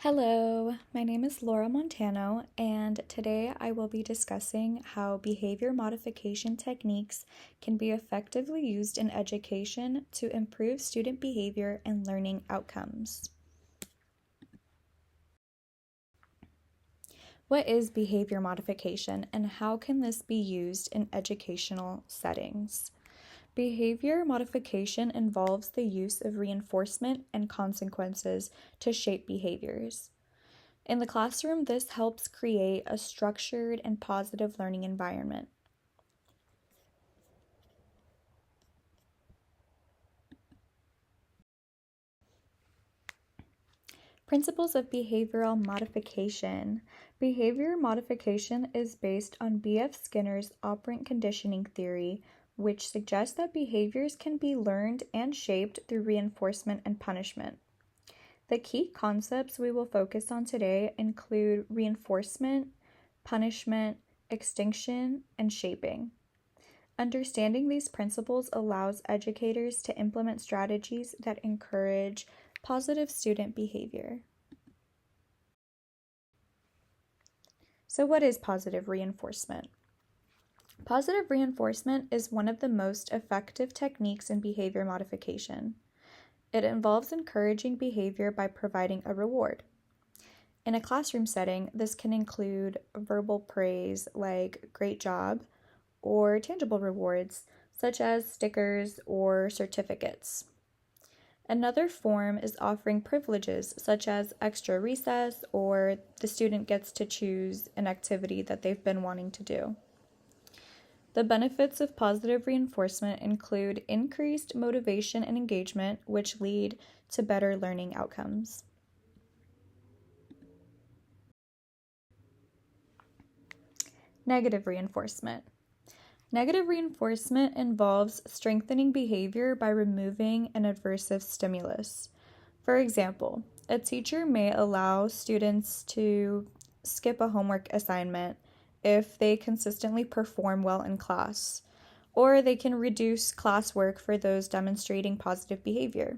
Hello, my name is Laura Montano, and today I will be discussing how behavior modification techniques can be effectively used in education to improve student behavior and learning outcomes. What is behavior modification, and how can this be used in educational settings? Behavior modification involves the use of reinforcement and consequences to shape behaviors. In the classroom, this helps create a structured and positive learning environment. Principles of behavioral modification. Behavior modification is based on B.F. Skinner's operant conditioning theory, which suggests that behaviors can be learned and shaped through reinforcement and punishment. The key concepts we will focus on today include reinforcement, punishment, extinction, and shaping. Understanding these principles allows educators to implement strategies that encourage positive student behavior. So, what is positive reinforcement? Positive reinforcement is one of the most effective techniques in behavior modification. It involves encouraging behavior by providing a reward. In a classroom setting, this can include verbal praise like great job, or tangible rewards such as stickers or certificates. Another form is offering privileges such as extra recess, or the student gets to choose an activity that they've been wanting to do. The benefits of positive reinforcement include increased motivation and engagement, which lead to better learning outcomes. Negative reinforcement. Negative reinforcement involves strengthening behavior by removing an aversive stimulus. For example, a teacher may allow students to skip a homework assignment if they consistently perform well in class, or they can reduce classwork for those demonstrating positive behavior.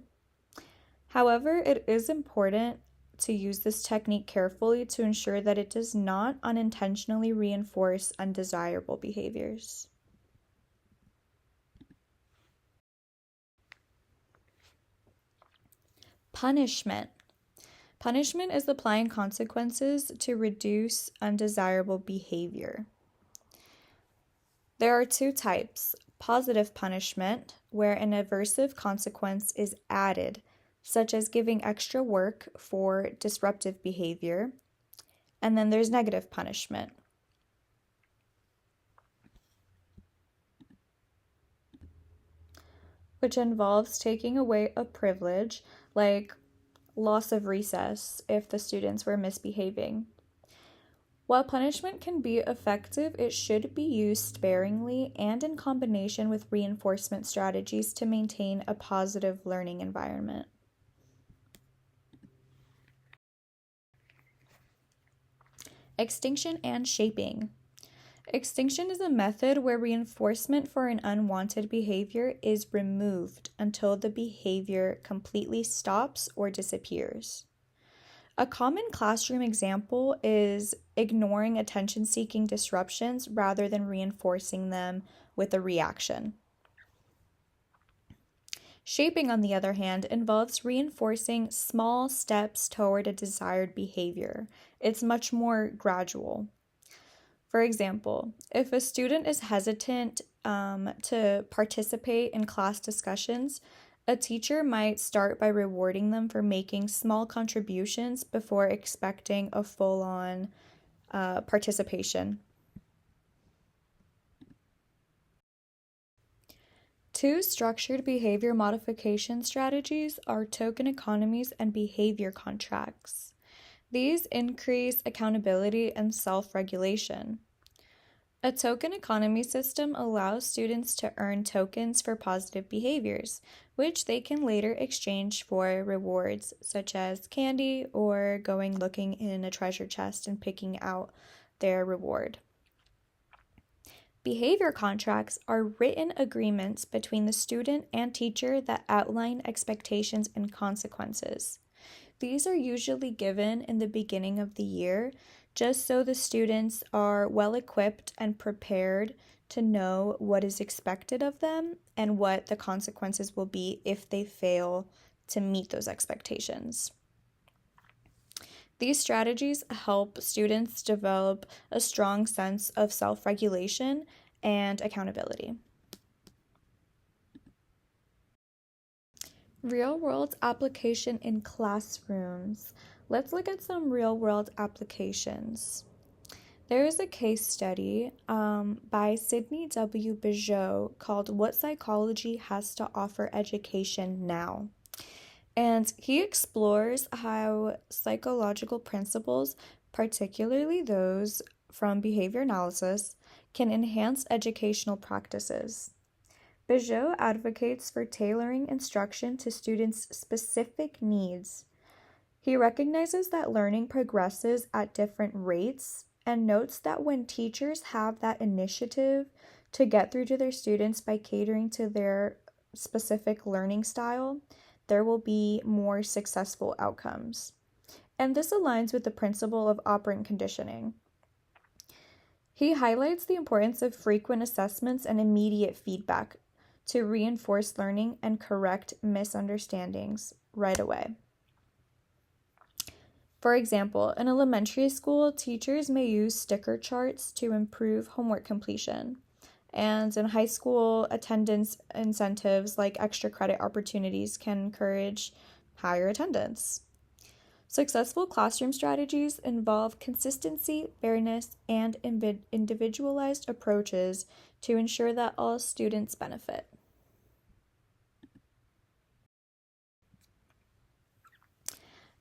However, it is important to use this technique carefully to ensure that it does not unintentionally reinforce undesirable behaviors. Punishment. Punishment is applying consequences to reduce undesirable behavior. There are two types: positive punishment, where an aversive consequence is added, such as giving extra work for disruptive behavior, and then there's negative punishment. Which involves taking away a privilege, like loss of recess if the students were misbehaving. While punishment can be effective, it should be used sparingly and in combination with reinforcement strategies to maintain a positive learning environment. Extinction and shaping. Extinction is a method where reinforcement for an unwanted behavior is removed until the behavior completely stops or disappears. A common classroom example is ignoring attention-seeking disruptions rather than reinforcing them with a reaction. Shaping, on the other hand, involves reinforcing small steps toward a desired behavior. It's much more gradual. For example, if a student is hesitant to participate in class discussions, a teacher might start by rewarding them for making small contributions before expecting a full-on participation. Two structured behavior modification strategies are token economies and behavior contracts. These increase accountability and self-regulation. A token economy system allows students to earn tokens for positive behaviors, which they can later exchange for rewards such as candy or going looking in a treasure chest and picking out their reward. Behavior contracts are written agreements between the student and teacher that outline expectations and consequences. These are usually given in the beginning of the year, just so the students are well equipped and prepared to know what is expected of them and what the consequences will be if they fail to meet those expectations. These strategies help students develop a strong sense of self-regulation and accountability. Real-world application in classrooms. Let's look at some real-world applications. There is a case study by Sidney W. Bijou called What Psychology Has to Offer Education Now. And he explores how psychological principles, particularly those from behavior analysis, can enhance educational practices. Bijou advocates for tailoring instruction to students' specific needs. He recognizes that learning progresses at different rates and notes that when teachers have that initiative to get through to their students by catering to their specific learning style, there will be more successful outcomes. And this aligns with the principle of operant conditioning. He highlights the importance of frequent assessments and immediate feedback to reinforce learning and correct misunderstandings right away. For example, in elementary school, teachers may use sticker charts to improve homework completion. And in high school, attendance incentives like extra credit opportunities can encourage higher attendance. Successful classroom strategies involve consistency, fairness, and individualized approaches to ensure that all students benefit.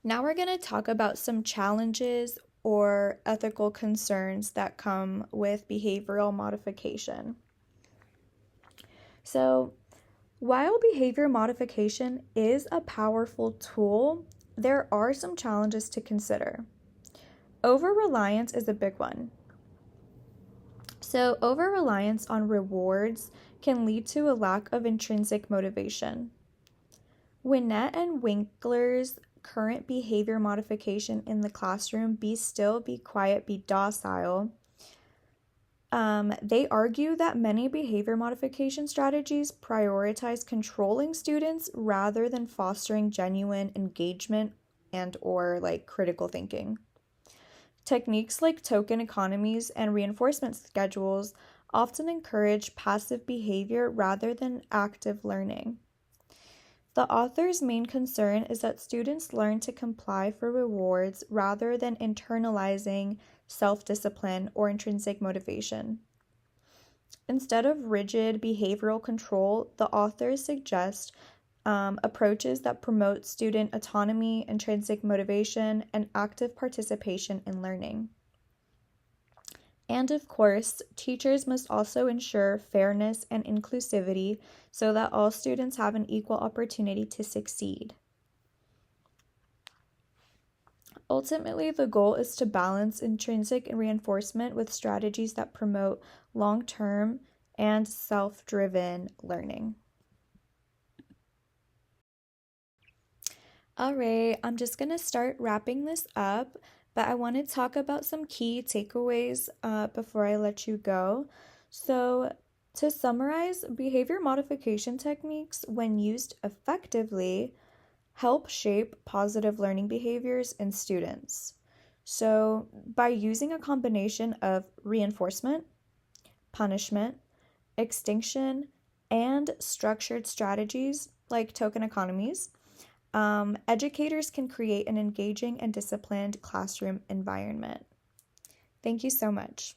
Now we're going to talk about some challenges or ethical concerns that come with behavioral modification. So, while behavior modification is a powerful tool, there are some challenges to consider. Over-reliance is a big one. So, over-reliance on rewards can lead to a lack of intrinsic motivation. Winnett and Winkler's current behavior modification in the classroom, Be Still, Be Quiet, Be Docile, they argue that many behavior modification strategies prioritize controlling students rather than fostering genuine engagement and or critical thinking. Techniques like token economies and reinforcement schedules often encourage passive behavior rather than active learning. The author's main concern is that students learn to comply for rewards rather than internalizing self-discipline or intrinsic motivation. Instead of rigid behavioral control, the authors suggest approaches that promote student autonomy, intrinsic motivation, and active participation in learning. And of course, teachers must also ensure fairness and inclusivity so that all students have an equal opportunity to succeed. Ultimately, the goal is to balance intrinsic reinforcement with strategies that promote long-term and self-driven learning. All right, I'm just going to start wrapping this up, but I want to talk about some key takeaways before I let you go. So, to summarize, behavior modification techniques, when used effectively, help shape positive learning behaviors in students. So, by using a combination of reinforcement, punishment, extinction, and structured strategies like token economies, educators can create an engaging and disciplined classroom environment. Thank you so much.